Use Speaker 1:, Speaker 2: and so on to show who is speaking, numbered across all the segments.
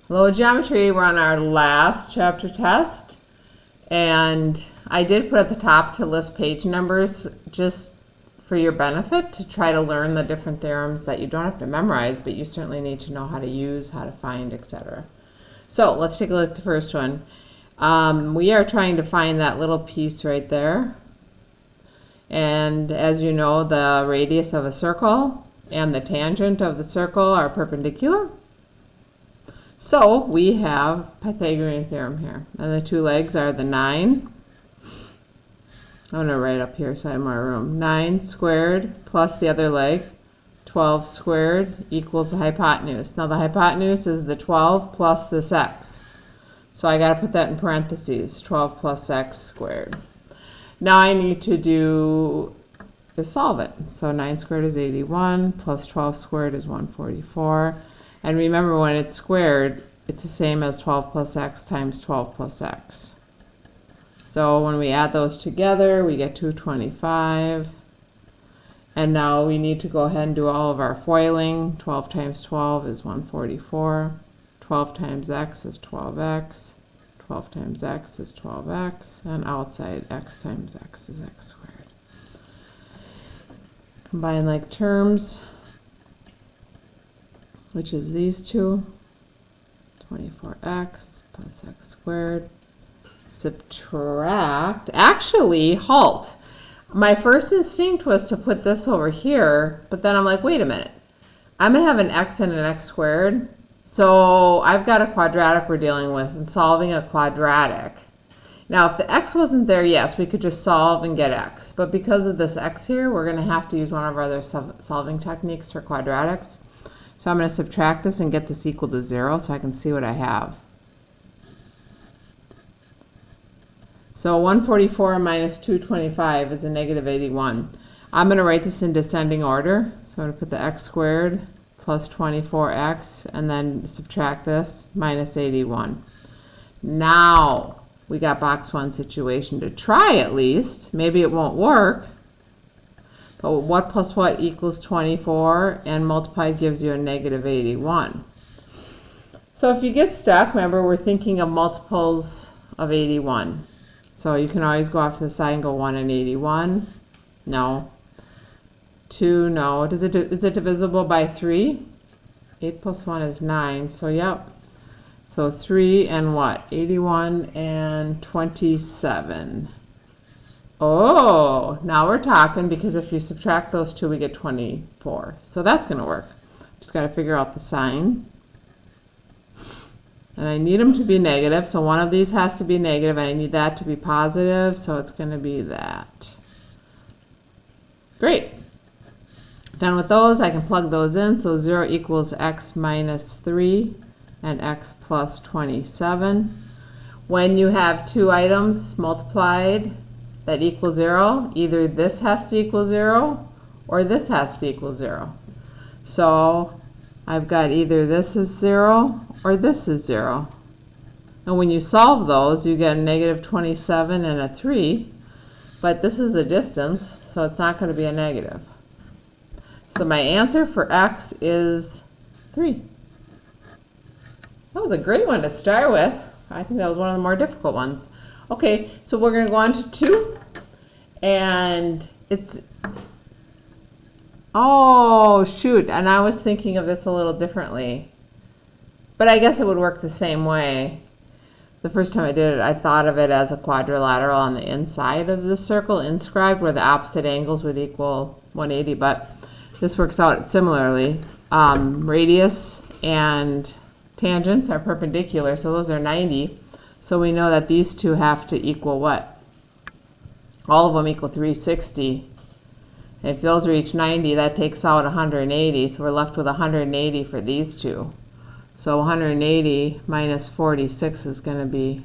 Speaker 1: Hello Geometry, we're on our last chapter test, and I did put at the top to list page numbers just for your benefit to try to learn the different theorems that you don't have to memorize, but you certainly need to know how to use, how to find, etc. So let's take a look at the first one. We are trying to find that little piece right there, and as you know, the radius of a circle and the tangent of the circle are perpendicular. So we have Pythagorean theorem here, and the two legs are the 9. I'm going to write up here so I have more room. 9 squared plus the other leg, 12 squared equals the hypotenuse. Now the hypotenuse is the 12 plus this x. So I got to put that in parentheses, 12 plus x squared. Now I need to solve it. So 9 squared is 81 plus 12 squared is 144. And remember, when it's squared, it's the same as 12 plus x times 12 plus x. So when we add those together, we get 225. And now we need to go ahead and do all of our FOILing. 12 times 12 is 144. 12 times x is 12x. 12 times x is 12x. And outside, x times x is x squared. Combine like terms, which is these two, 24x plus x squared. Subtract, actually, halt. My first instinct was to put this over here, but then I'm like, wait a minute. I'm going to have an x and an x squared. So I've got a quadratic we're dealing with and solving a quadratic. Now, if the x wasn't there, yes, we could just solve and get x. But because of this x here, we're going to have to use one of our other solving techniques for quadratics. So I'm going to subtract this and get this equal to 0 so I can see what I have. So 144 minus 225 is a negative 81. I'm going to write this in descending order. So I'm going to put the x squared plus 24x and then subtract this minus 81. Now we got box 1 situation to try at least. Maybe it won't work. But what plus what equals 24, and multiplied gives you a negative 81. So if you get stuck, remember we're thinking of multiples of 81. So you can always go off to the side and go 1 and 81. No. 2, no. Is it divisible by 3? 8 plus 1 is 9, so yep. So 3 and what? 81 and 27. Oh, now we're talking, because if you subtract those two, we get 24. So that's going to work. Just got to figure out the sign. And I need them to be negative, so one of these has to be negative, and I need that to be positive, so it's going to be that. Great. Done with those, I can plug those in. So 0 equals x minus 3 and x plus 27. When you have two items multiplied that equal 0, either this has to equal 0 or this has to equal 0. So I've got either this is 0 or this is 0. And when you solve those, you get a negative 27 and a 3, but this is a distance, so it's not going to be a negative. So my answer for x is 3. That was a great one to start with. I think that was one of the more difficult ones. Okay, so we're going to go on to 2, and it's, oh shoot, and I was thinking of this a little differently, but I guess it would work the same way. The first time I did it, I thought of it as a quadrilateral on the inside of the circle inscribed where the opposite angles would equal 180, but this works out similarly. Radius and tangents are perpendicular, so those are 90. So we know that these two have to equal what? All of them equal 360. If those reach 90, that takes out 180, so we're left with 180 for these two. So 180 minus 46 is going to be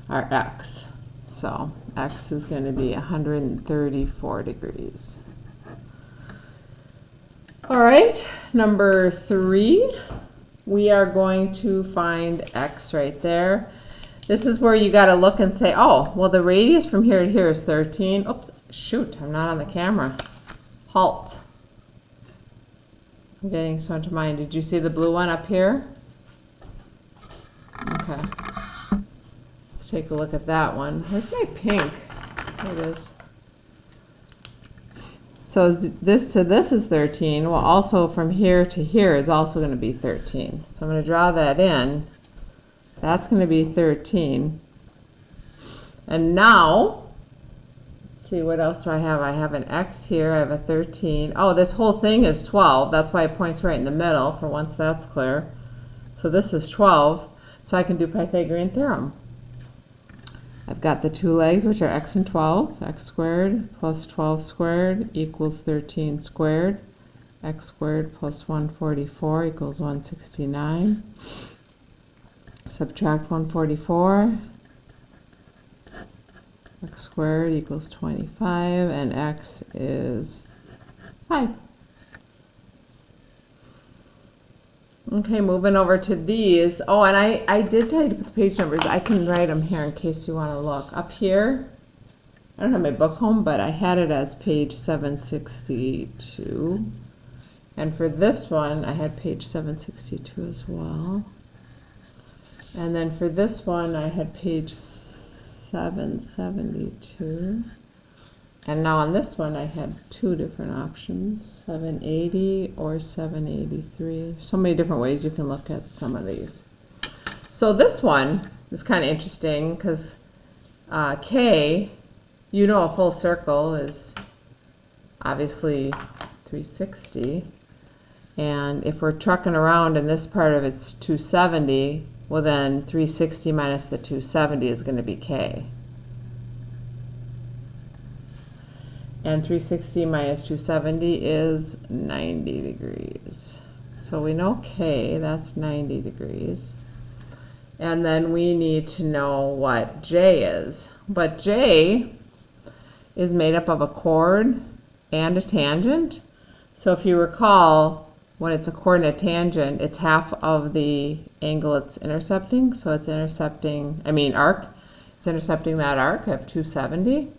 Speaker 1: our x. So x is going to be 134 degrees. All right, number 3, we are going to find x right there. This is where you got to look and say, oh, well, the radius from here to here is 13. Oops, shoot, I'm not on the camera. Halt. I'm getting so into mind. Did you see the blue one up here? Okay. Let's take a look at that one. Where's my pink? There it is. So this to this is 13. Well, also from here to here is also going to be 13. So I'm going to draw that in. That's going to be 13. And now, let's see, what else do I have? I have an X here. I have a 13. Oh, this whole thing is 12. That's why it points right in the middle, for once that's clear. So this is 12. So I can do Pythagorean theorem. I've got the two legs, which are x and 12. X squared plus 12 squared equals 13 squared. X squared plus 144 equals 169. Subtract 144. X squared equals 25, and x is 5. Okay, moving over to these. Oh, and I did tell you to put the page numbers. I can write them here in case you want to look. Up here, I don't have my book home, but I had it as page 762. And for this one, I had page 762 as well. And then for this one, I had page 772. And now on this one, I had two different options, 780 or 783. So many different ways you can look at some of these. So this one is kind of interesting because K, you know, a full circle is obviously 360. And if we're trucking around and this part of it's 270, well then 360 minus the 270 is going to be K. And 360 minus 270 is 90 degrees. So we know K, that's 90 degrees. And then we need to know what J is. But J is made up of a chord and a tangent. So if you recall, when it's a chord and a tangent, it's half of the angle it's intercepting. So it's intercepting, arc. It's intercepting that arc of 270.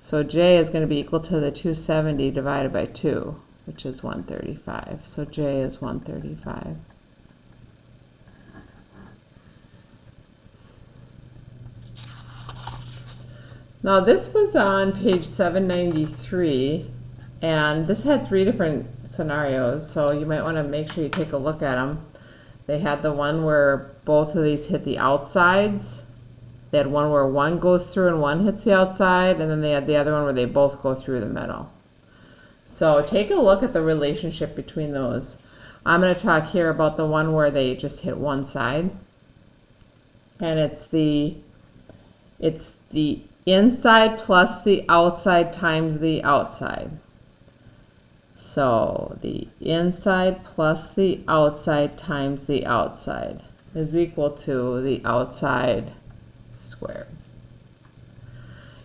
Speaker 1: So J is going to be equal to the 270 divided by 2, which is 135. So J is 135. Now this was on page 793, and this had 3 different scenarios, so you might want to make sure you take a look at them. They had the one where both of these hit the outsides. They had one where one goes through and one hits the outside, and then they had the other one where they both go through the middle. So take a look at the relationship between those. I'm going to talk here about the one where they just hit one side. And it's the inside plus the outside times the outside. So the inside plus the outside times the outside is equal to the outside squared.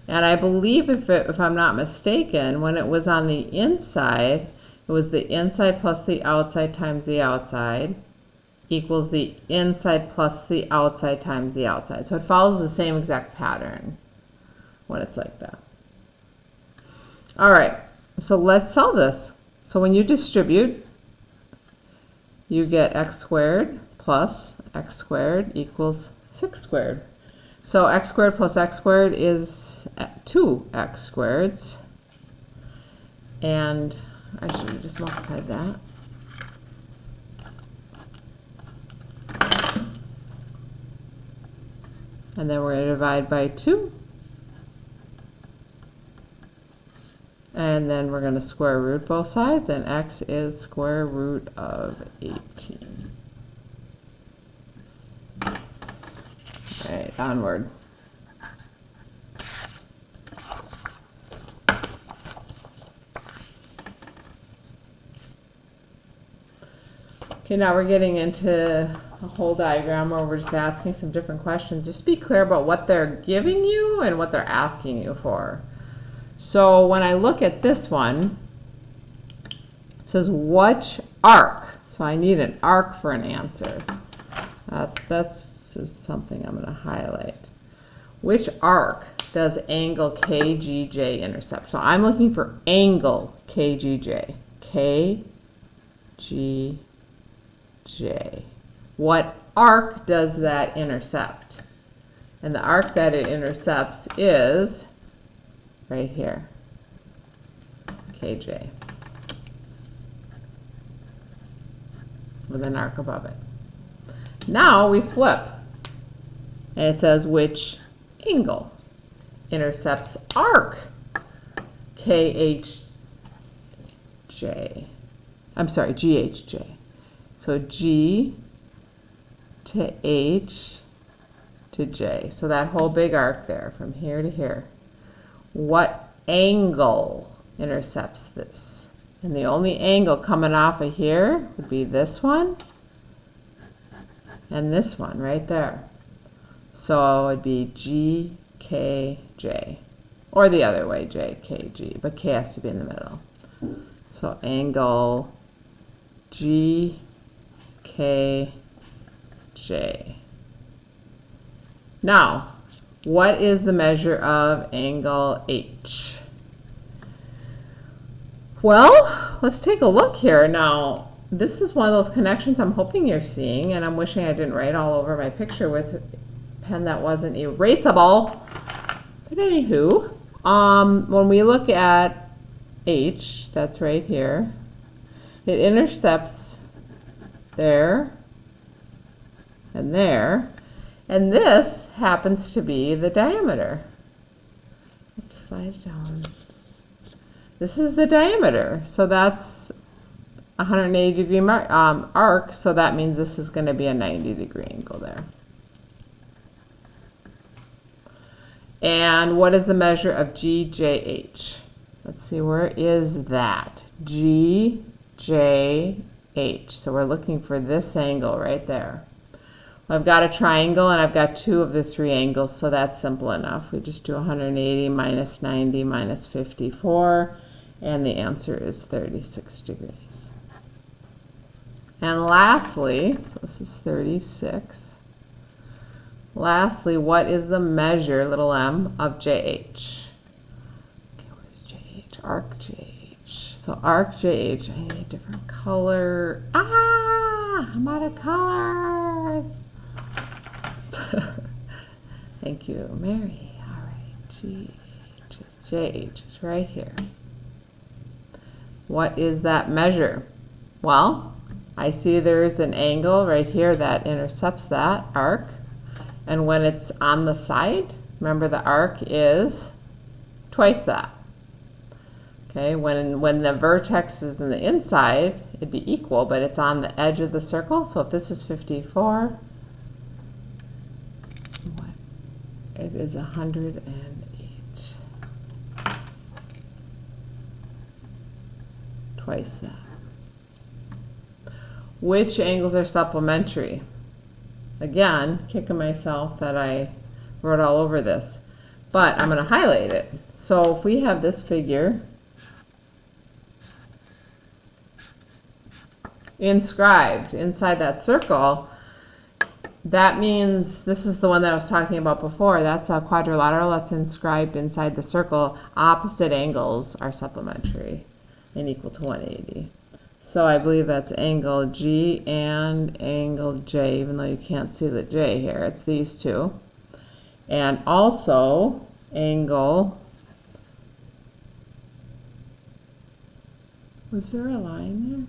Speaker 1: And I believe, if I'm not mistaken, when it was on the inside, it was the inside plus the outside times the outside equals the inside plus the outside times the outside. So it follows the same exact pattern when it's like that. All right, so let's solve this. So when you distribute, you get x squared plus x squared equals 6 squared. So x squared plus x squared is 2x squareds. And I should have just multiplied that. And then we're going to divide by 2. And then we're going to square root both sides, and x is square root of 18. All right, onward. Okay, now we're getting into a whole diagram where we're just asking some different questions. Just be clear about what they're giving you and what they're asking you for. So when I look at this one, it says which arc. So I need an arc for an answer. That's something I'm going to highlight. Which arc does angle KGJ intercept? So I'm looking for angle KGJ. KGJ. what arc does that intercept? And the arc that it intercepts is right here, KJ, with an arc above it. Now we flip, and it says which angle intercepts arc KHJ. I'm sorry, GHJ. So G to H to J. So that whole big arc there from here to here. What angle intercepts this? And the only angle coming off of here would be this one and this one right there. So it would be GKJ. Or the other way, JKG, but K has to be in the middle. So angle GKJ. Now, what is the measure of angle H? Well, let's take a look here. Now, this is one of those connections I'm hoping you're seeing, and I'm wishing I didn't write all over my picture with a pen that wasn't erasable. But anywho, when we look at H, that's right here, it intercepts there and there, and this happens to be the diameter. Oops, slide down. This is the diameter, so that's 180 degree arc, so that means this is going to be a 90 degree angle there. And what is the measure of GJH? Let's see, where is that? GJH. So we're looking for this angle right there. Well, I've got a triangle and I've got two of the three angles, so that's simple enough. We just do 180 minus 90 minus 54, and the answer is 36 degrees. And lastly, so this is 36. Lastly, what is the measure, little m, of JH? Okay, where's JH? Arc JH. So arc JH, I need a different color. I'm out of colors. Thank you, Mary. All right, GH is JH is right here. What is that measure? Well, I see there's an angle right here that intercepts that arc. And when it's on the side, remember the arc is twice that. Okay, when the vertex is in the inside, it'd be equal, but it's on the edge of the circle. So if this is 54, it is 108. Twice that. Which angles are supplementary? Again, kicking myself that I wrote all over this, but I'm going to highlight it. So if we have this figure inscribed inside that circle, that means this is the one that I was talking about before. That's a quadrilateral that's inscribed inside the circle. Opposite angles are supplementary and equal to 180. So I believe that's angle G and angle J, even though you can't see the J here. It's these two. And also angle, was there a line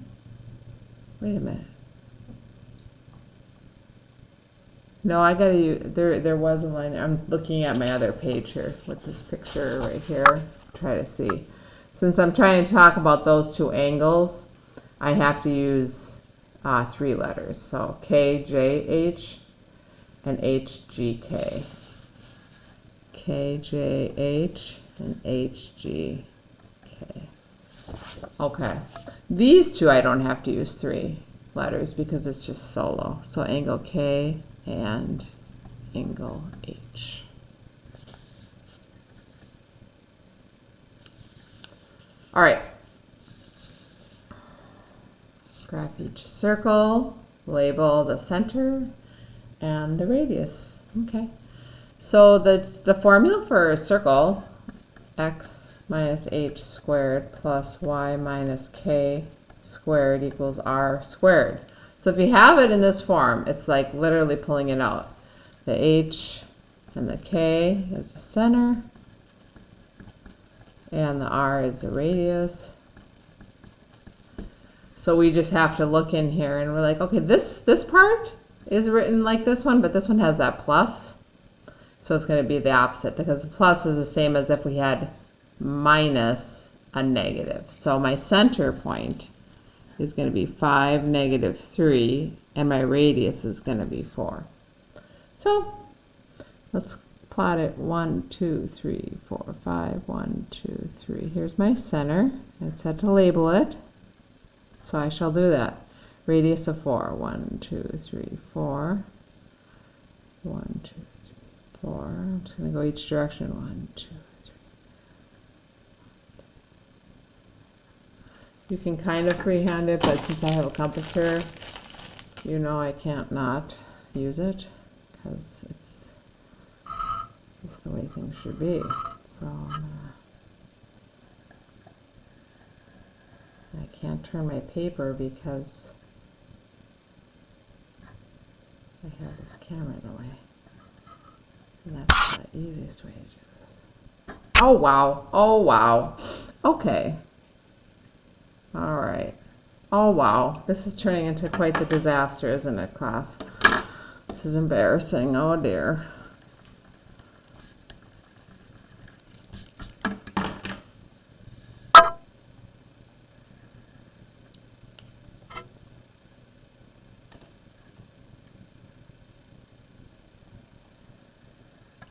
Speaker 1: there? Wait a minute. No, I gotta use, there was a line there. I'm looking at my other page here with this picture right here. Try to see. Since I'm trying to talk about those two angles, I have to use 3 letters. So KJH and HGK. KJH and HGK. Okay. These two I don't have to use 3 letters because it's just solo. So angle K and angle H. All right. Graph each circle, label the center and the radius. Okay. So that's the formula for a circle, x minus h squared plus y minus k squared equals r squared. So if you have it in this form, it's like literally pulling it out. The H and the K is the center, and the R is the radius. So we just have to look in here and we're like, okay, this part is written like this one, but this one has that plus. So it's going to be the opposite, because the plus is the same as if we had minus a negative. So my center point is going to be 5, -3, and my radius is going to be 4. So let's plot it 1, 2, 3, 4, 5, 1, 2, 3. Here's my center. It said to label it, so I shall do that. Radius of 4. 1, 2, 3, 4. 1, 2, 3, 4. I'm just going to go each direction. 1, 2, 3. You can kind of freehand it, but since I have a compass here, you know I can't not use it, because it's just the way things should be. So I can't turn my paper because I have this camera in the way. And that's the easiest way to do this. Oh wow, oh wow. Okay. All right. Oh wow, this is turning into quite the disaster, isn't it, class? This is embarrassing, oh dear.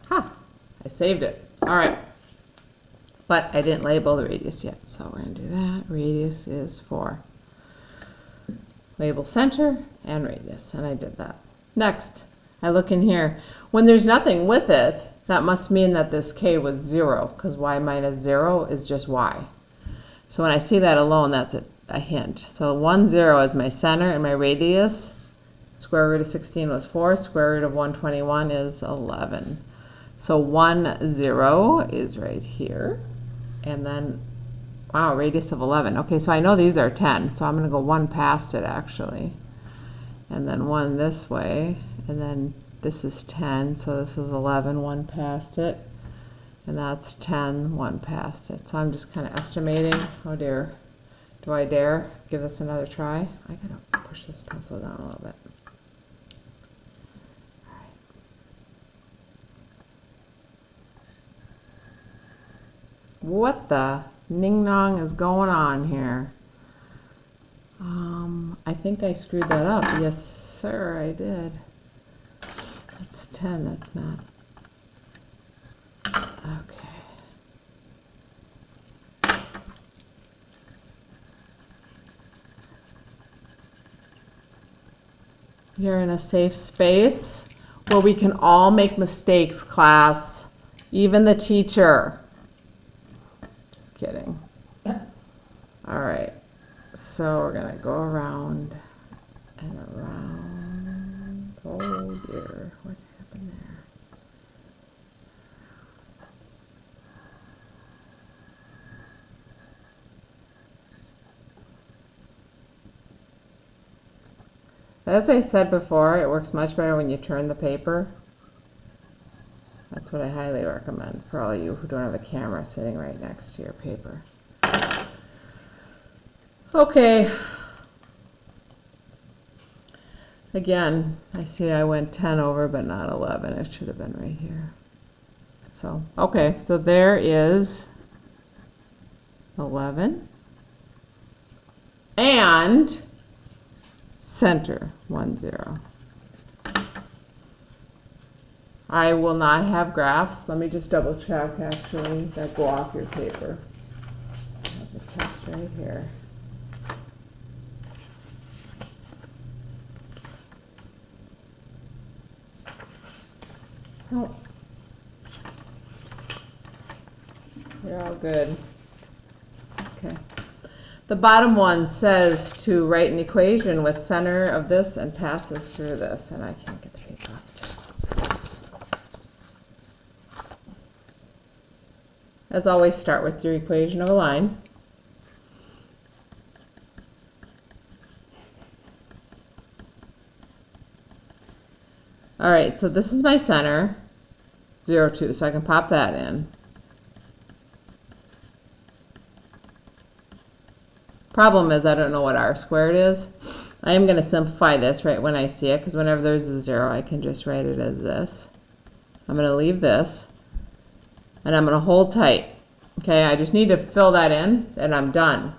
Speaker 1: I saved it. All right. But I didn't label the radius yet, so we're going to do that. Radius is 4. Label center and radius, and I did that. Next, I look in here. When there's nothing with it, that must mean that this k was 0, because y minus 0 is just y. So when I see that alone, that's a hint. So 1, 0 is my center, and my radius, square root of 16 was 4, square root of 121 is 11. So 1, 0 is right here. And then, wow, radius of 11. Okay, so I know these are 10, so I'm going to go 1 past it, actually. And then 1 this way. And then this is 10, so this is 11, 1 past it. And that's 10, 1 past it. So I'm just kind of estimating. Oh dear. Do I dare give this another try? I got to push this pencil down a little bit. What the ning-nong is going on here? I think I screwed that up. Yes, sir, I did. That's 10, that's not. Okay. You're in a safe space where we can all make mistakes, class. Even the teacher. Kidding. All right, so we're gonna go around and around. Oh dear, what happened there? As I said before, it works much better when you turn the paper. That's what I highly recommend for all of you who don't have a camera sitting right next to your paper. Okay. Again, I see I went 10 over, but not 11. It should have been right here. So, okay, so there is 11. And center, 1, 0. I will not have graphs. Let me just double check, actually, that go off your paper. I have the test right here. Oh. You're all good. Okay. The bottom one says to write an equation with center of this and pass this through this, and I can't get the paper off. As always, start with your equation of a line. All right, so this is my center, 0, 2, so I can pop that in. Problem is I don't know what r squared is. I am going to simplify this right when I see it, because whenever there's a 0, I can just write it as this. I'm going to leave this, and I'm going to hold tight. Okay, I just need to fill that in, and I'm done.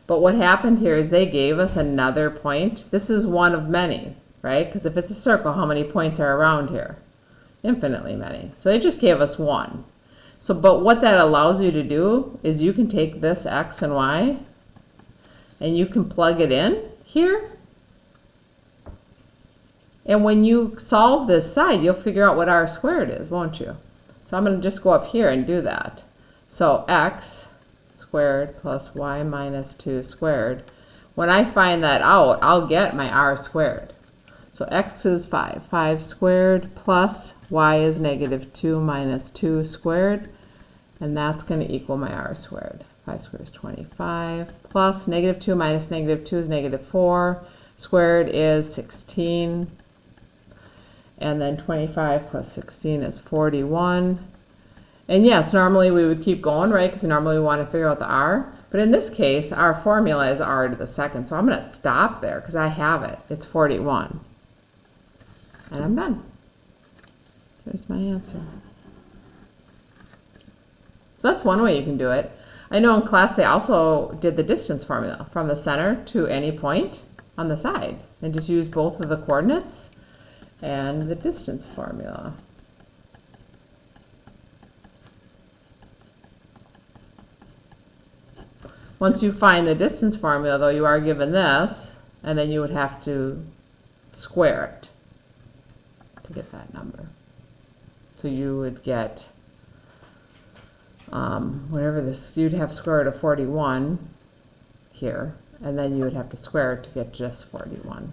Speaker 1: But what happened here is they gave us another point. This is one of many, right? Because if it's a circle, how many points are around here? Infinitely many. So they just gave us one. So, but what that allows you to do is you can take this x and y, and you can plug it in here. And when you solve this side, you'll figure out what r squared is, won't you? So I'm going to just go up here and do that. So x squared plus y minus 2 squared. When I find that out, I'll get my r squared. So x is 5. 5 squared plus y is negative 2 minus 2 squared. And that's going to equal my r squared. 5 squared is 25 plus negative 2 minus negative 2 is negative 4. Squared is 16. And then 25 plus 16 is 41. And yes, normally we would keep going, right? Because normally we want to figure out the r. But in this case, our formula is r to the second. So I'm going to stop there because I have it. It's 41. And I'm done. There's my answer. So that's one way you can do it. I know in class they also did the distance formula from the center to any point on the side. And just use both of the coordinates and the distance formula. Once you find the distance formula, though, you are given this, and then you would have to square it to get that number. So you would get whatever this, you'd have square root of 41 here, and then you would have to square it to get just 41.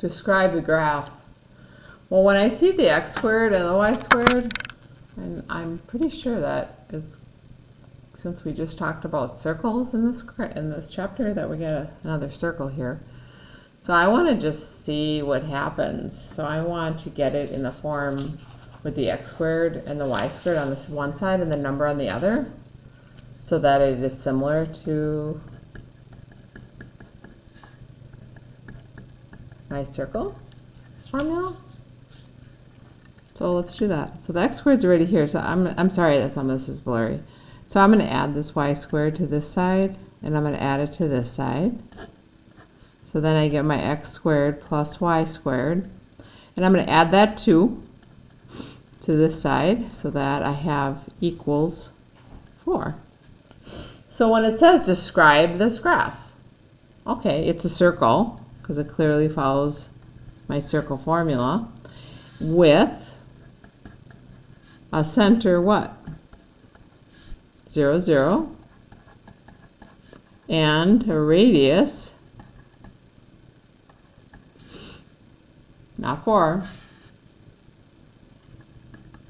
Speaker 1: Describe the graph. Well, when I see the x squared and the y squared, and I'm pretty sure that is, since we just talked about circles in this chapter, that we get another circle here. So I want to just see what happens. So I want to get it in the form with the x squared and the y squared on this one side and the number on the other, so that it is similar to my circle formula. So let's do that. So the x squared's already here. So I'm sorry that some of this is blurry. So I'm going to add this y squared to this side, and I'm going to add it to this side. So then I get my x squared plus y squared, and I'm going to add that 2 to this side so that I have equals 4. So when it says describe this graph, okay, it's a circle because it clearly follows my circle formula with a center what? 0, 0, and a radius, not 4,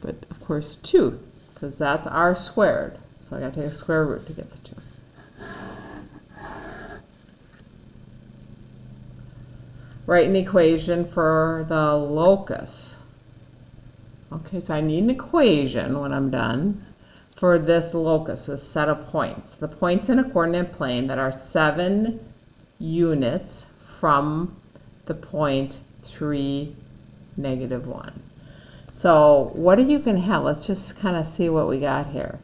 Speaker 1: but of course 2, because that's r squared. So I got to take a square root to get the 2. Write an equation for the locus. Okay, so I need an equation when I'm done for this locus, a set of points. The points in a coordinate plane that are 7 units from the point 3, negative 1. So what are you going to have? Let's just kind of see what we got here.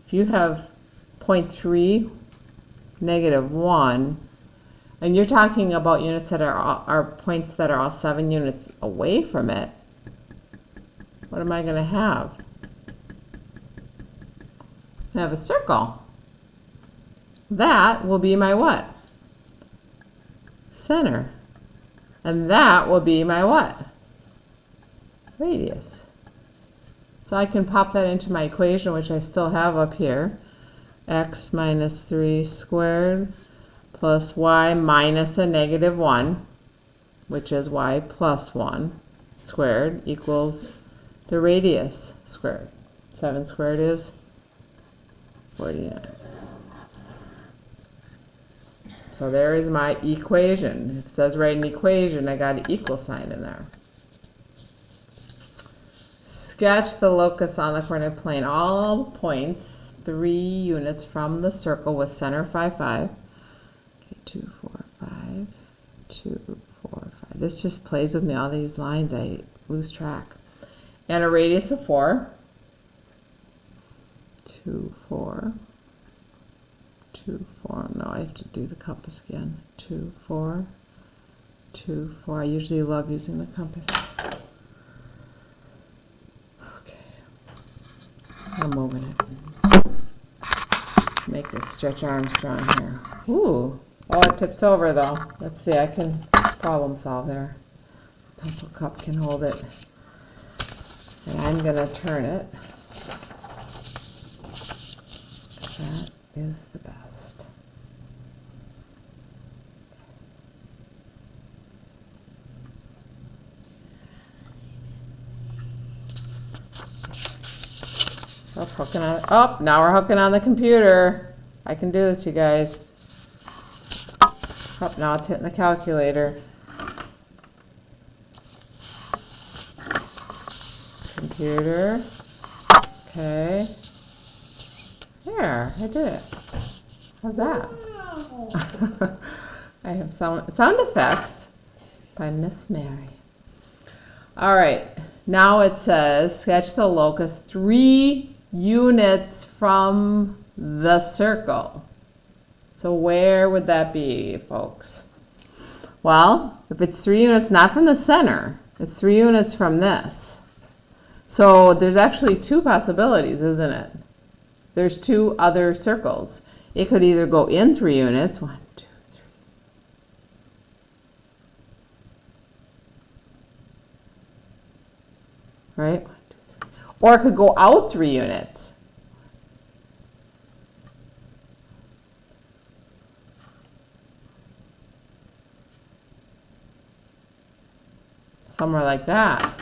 Speaker 1: If you have 0.3, negative 1, and you're talking about units that are points that are all 7 units away from it, what am I going to have? I have a circle. That will be my what? Center. And that will be my what? Radius. So I can pop that into my equation, which I still have up here. X minus 3 squared plus y minus a negative 1, which is y plus 1 squared, equals the radius squared. 7 squared is 49. So there is my equation. If it says write an equation, I got an equal sign in there. Sketch the locus on the coordinate plane. All points 3 units from the circle with center 5, 5. Okay, 2, 4, 5, 2, 4, 5. This just plays with me. All these lines, I lose track. And a radius of 4. 2, 4. 2, 4. No, I have to do the compass again. 2, 4. 2, 4. I usually love using the compass. I'm moving it. Make this Stretch Armstrong here. Ooh. Oh, it tips over though. Let's see, I can problem solve there. Pencil cup can hold it. And I'm going to turn it. That is the best. Oh, hooking on. Oh, now we're hooking on the computer. I can do this, you guys. Oh, now it's hitting the calculator. Computer. Okay. There, I did it. How's that? Wow. I have sound effects by Miss Mary. All right. Now it says sketch the locus 3 units from the circle. So where would that be, folks? Well, if it's 3 units, not from the center, it's 3 units from this. So there's actually 2 possibilities, isn't it? There's 2 other circles. It could either go in 3 units, 1, 2, 3. Right? 1, 2, 3. Or it could go out 3 units. Somewhere like that.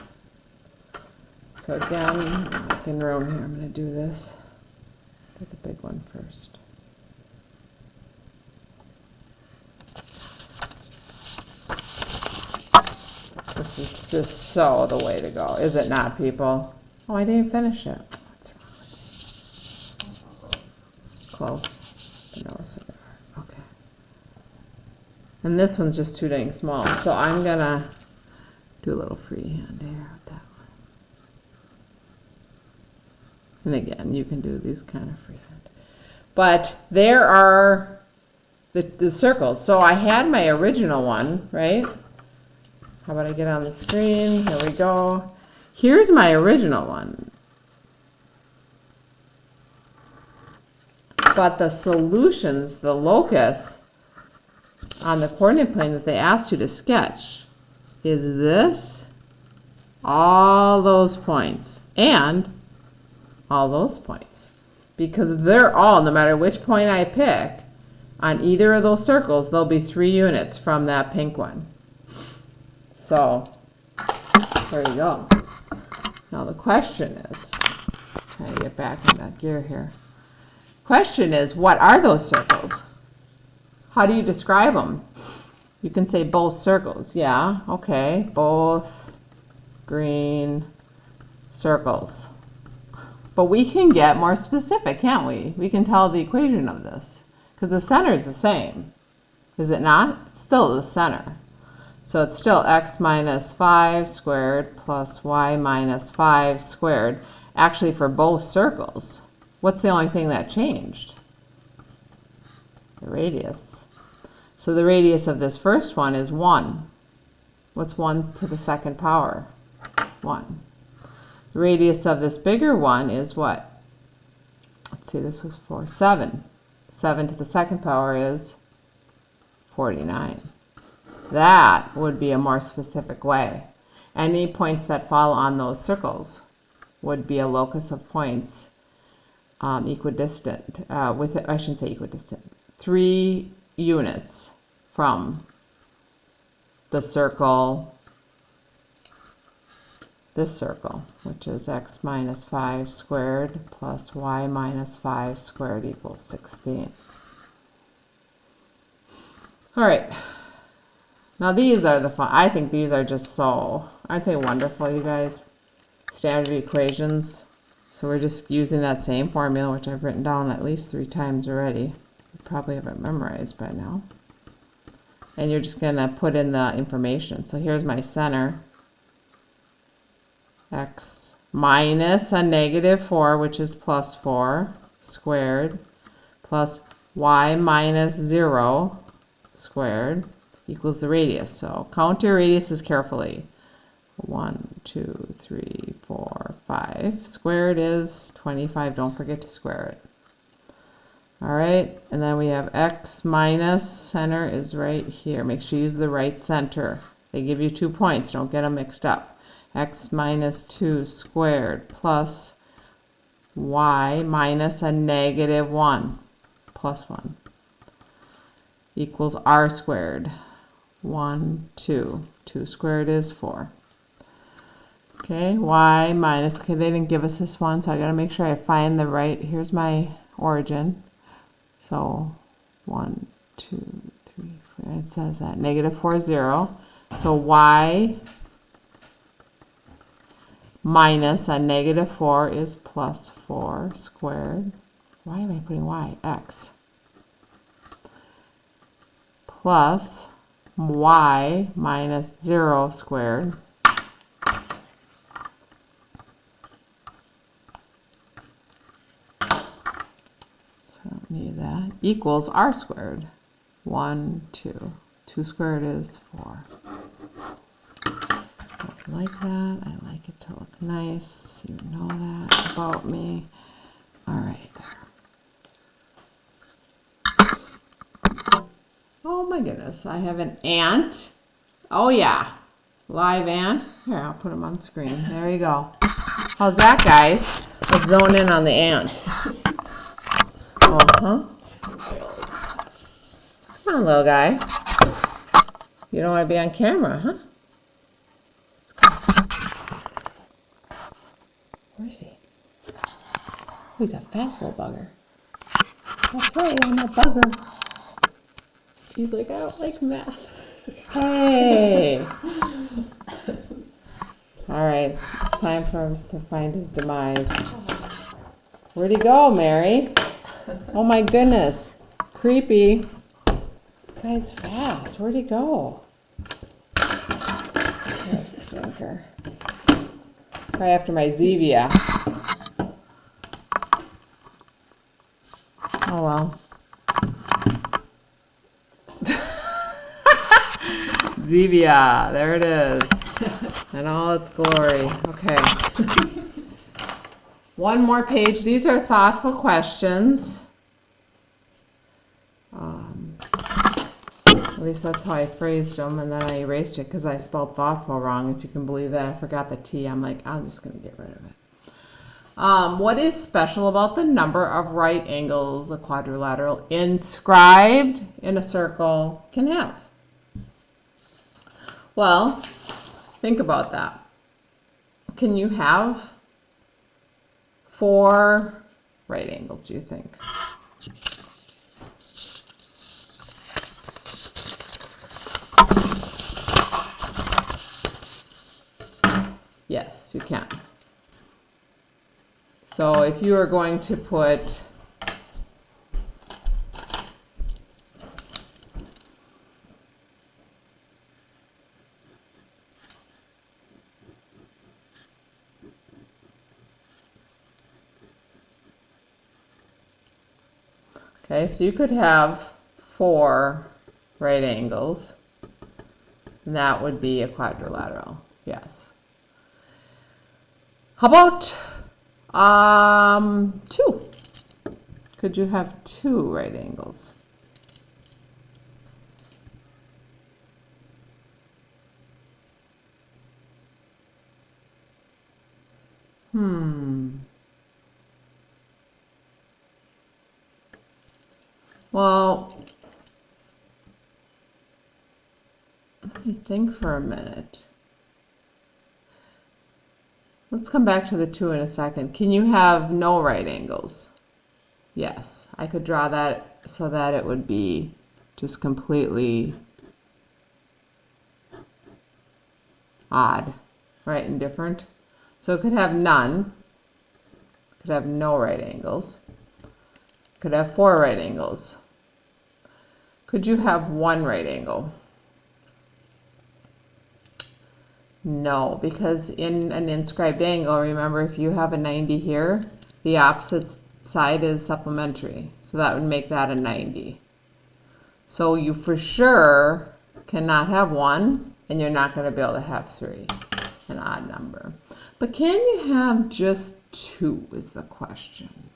Speaker 1: So again, making room here. I'm going to do this. Do the big one first. This is just so the way to go, is it not, people? Oh, I didn't finish it. What's wrong? Close. No cigar. Okay. And this one's just too dang small, so I'm gonna do a little freehand here with that one. And again, you can do these kind of freehand. But there are the circles. So I had my original one, right? How about I get on the screen? Here we go. Here's my original one. But the solutions, the locus on the coordinate plane that they asked you to sketch is this, all those points, and all those points. Because they're all, no matter which point I pick, on either of those circles, there'll be 3 units from that pink one. So, there you go. Now the question is, trying to get back in that gear here. Question is, what are those circles? How do you describe them? You can say both circles. Yeah, okay, both green circles. But we can get more specific, can't we? We can tell the equation of this, because the center is the same. Is it not? It's still the center. So it's still x minus 5 squared plus y minus 5 squared, actually for both circles. What's the only thing that changed? The radius. So the radius of this first one is 1. What's 1 to the second power? 1. The radius of this bigger one is what? Let's see, this was 4. 7. 7 to the second power is 49. That would be a more specific way. Any points that fall on those circles would be a locus of points equidistant, I shouldn't say equidistant, 3 units from the circle this circle, which is x minus 5 squared plus y minus 5 squared equals 16. All right. Now these are the fun. I think these are just so, aren't they wonderful, you guys? Standard equations. So we're just using that same formula, which I've written down at least 3 times already. You probably have it memorized by now. And you're just going to put in the information. So here's my center. X minus a negative 4, which is plus 4 squared, plus y minus 0 squared equals the radius. So count your radiuses carefully. 1, 2, 3, 4, 5. Squared is 25. Don't forget to square it. All right, and then we have x minus center is right here. Make sure you use the right center. They give you 2 points. Don't get them mixed up. X minus 2 squared plus y minus a negative 1 plus 1 equals r squared. 1, 2. 2 squared is 4. Okay, y minus, okay, they didn't give us this one, so I gotta make sure I find the right, here's my origin. So 1, 2, 3, 4, it says that, negative 4, 0. So y minus a negative 4 is plus 4 squared. Why am I putting y? X. Plus y minus 0 squared. Don't need that. Equals r squared. 1, 2. 2 squared is 4. I like that. I like it to look nice. You know that about me. All right. Oh my goodness. I have an ant. Oh yeah. Live ant. Here, I'll put him on the screen. There you go. How's that, guys? Let's zone in on the ant. Uh-huh. Come on, little guy. You don't want to be on camera, huh? Where is he? Oh, he's a fast little bugger. That's right, I'm a bugger. He's like, I don't like math. Hey! Alright, it's time for us to find his demise. Where'd he go, Mary? Oh my goodness. Creepy. Guy's fast. Where'd he go? That stinker. Right after my Zevia. Oh well. Zevia, there it is. In all its glory. Okay. One more page. These are thoughtful questions. At least that's how I phrased them, and then I erased it because I spelled thoughtful wrong. If you can believe that, I forgot the T. I'm like, I'm just going to get rid of it. What is special about the number of right angles a quadrilateral inscribed in a circle can have? Well, think about that. Can you have 4 right angles, do you think? Yes, you can. So if you are going to put okay, so you could have 4 right angles, and that would be a quadrilateral, yes. How about 2? Could you have 2 right angles? Well, let me think for a minute. Let's come back to the 2 in a second. Can you have no right angles? Yes, I could draw that so that it would be just completely odd, right, and different. So it could have none, could have no right angles, could have 4 right angles. Could you have 1 right angle? No, because in an inscribed angle, remember, if you have a 90 here, the opposite side is supplementary. So that would make that a 90. So you for sure cannot have 1, and you're not going to be able to have 3, an odd number. But can you have just 2 is the question.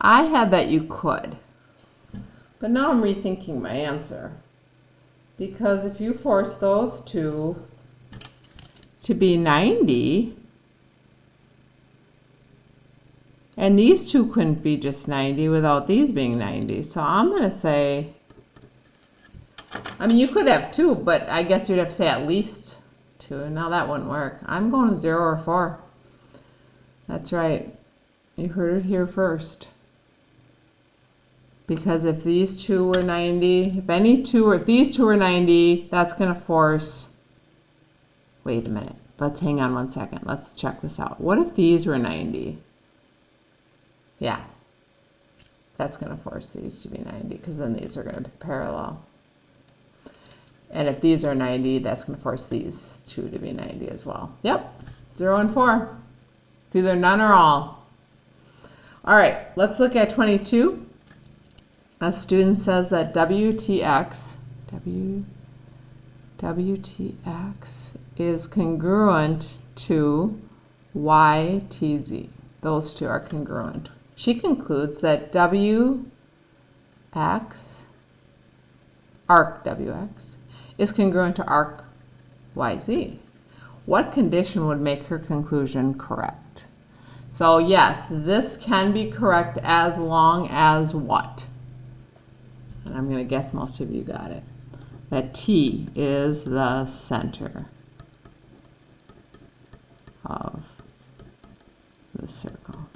Speaker 1: I had that you could. But now I'm rethinking my answer. Because if you force those two to be 90, and these two couldn't be just 90 without these being 90. So I'm going to say, I mean, you could have 2, but I guess you'd have to say at least 2. And now that wouldn't work. I'm going to 0 or 4. That's right. You heard it here first. Because if these two were 90, if these two are 90, that's going to force, wait a minute, let's hang on 1 second. Let's check this out. What if these were 90? Yeah, that's going to force these to be 90 because then these are going to be parallel. And if these are 90, that's going to force these two to be 90 as well. Yep, 0 and 4. It's either none or all. All right, let's look at 22. A student says that WTX is congruent to YTZ. Those two are congruent. She concludes that arc WX, is congruent to arc YZ. What condition would make her conclusion correct? So yes, this can be correct as long as what? And I'm going to guess most of you got it. That T is the center of the circle.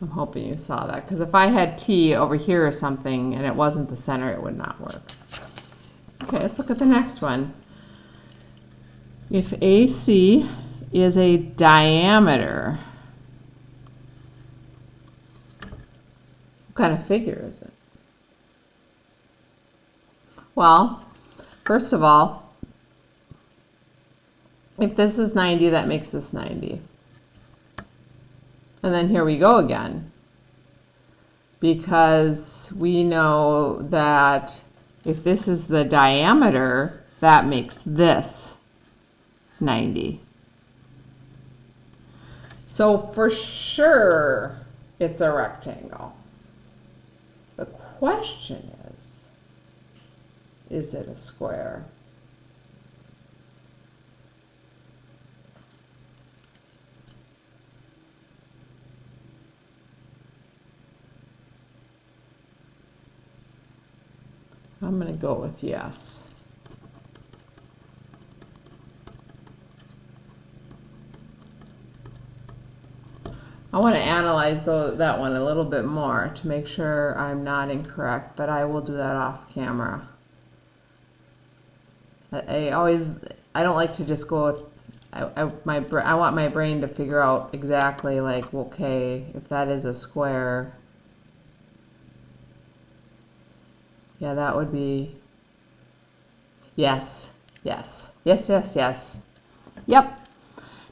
Speaker 1: I'm hoping you saw that, because if I had T over here or something and it wasn't the center, it would not work. Okay, let's look at the next one. If AC is a diameter, what kind of figure is it? Well, first of all, if this is 90, that makes this 90. And then here we go again. Because we know that if this is the diameter, that makes this 90. So for sure, it's a rectangle. The question is it a square? I'm going to go with yes. I want to analyze that one a little bit more to make sure I'm not incorrect, but I will do that off camera. I don't like to just go with, I want my brain to figure out exactly, like, okay, if that is a square, yeah, that would be, yes. Yep,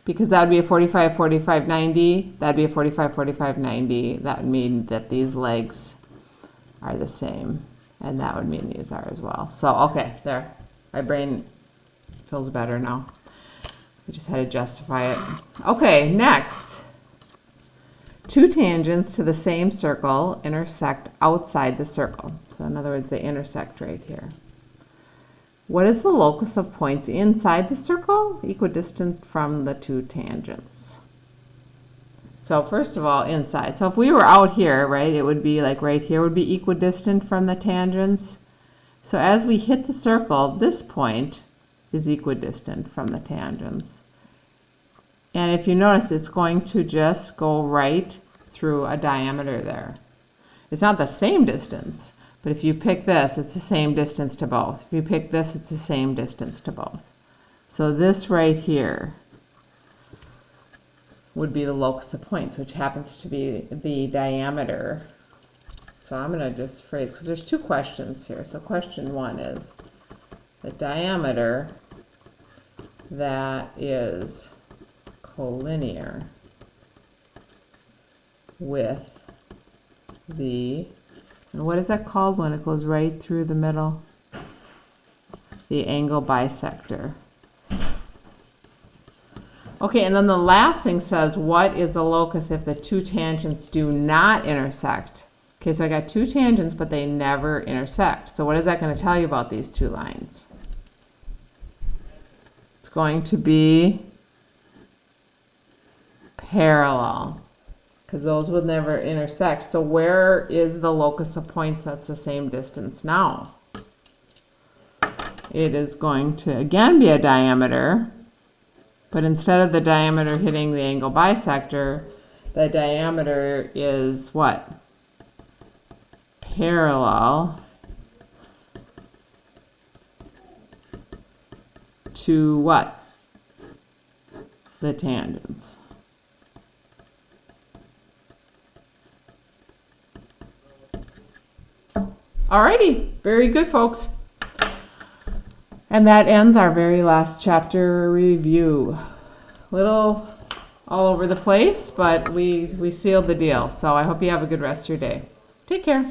Speaker 1: because that would be a 45, 45, 90, that'd be a 45, 45, 90. That would mean that these legs are the same, and that would mean these are as well. So, okay, there. My brain feels better now. I just had to justify it. Okay, next. Two tangents to the same circle intersect outside the circle. So in other words, they intersect right here. What is the locus of points inside the circle? Equidistant from the two tangents. So first of all, inside. So if we were out here, right, it would be like right here would be equidistant from the tangents. So as we hit the circle, this point is equidistant from the tangents. And if you notice, it's going to just go right through a diameter there. It's not the same distance, but if you pick this, it's the same distance to both. If you pick this, it's the same distance to both. So this right here would be the locus of points, which happens to be the diameter. So I'm going to just phrase, because there's two questions here. So question one is the diameter that is collinear with the, and what is that called when it goes right through the middle? The angle bisector. Okay, and then the last thing says, what is the locus if the two tangents do not intersect? Okay, so I got two tangents, but they never intersect. So what is that going to tell you about these two lines? It's going to be parallel, because those would never intersect. So where is the locus of points that's the same distance now? It is going to again be a diameter, but instead of the diameter hitting the angle bisector, the diameter is what? Parallel to what? The tangents. Alrighty, very good, folks. And that ends our very last chapter review. Little all over the place, but we sealed the deal. So I hope you have a good rest of your day. Take care.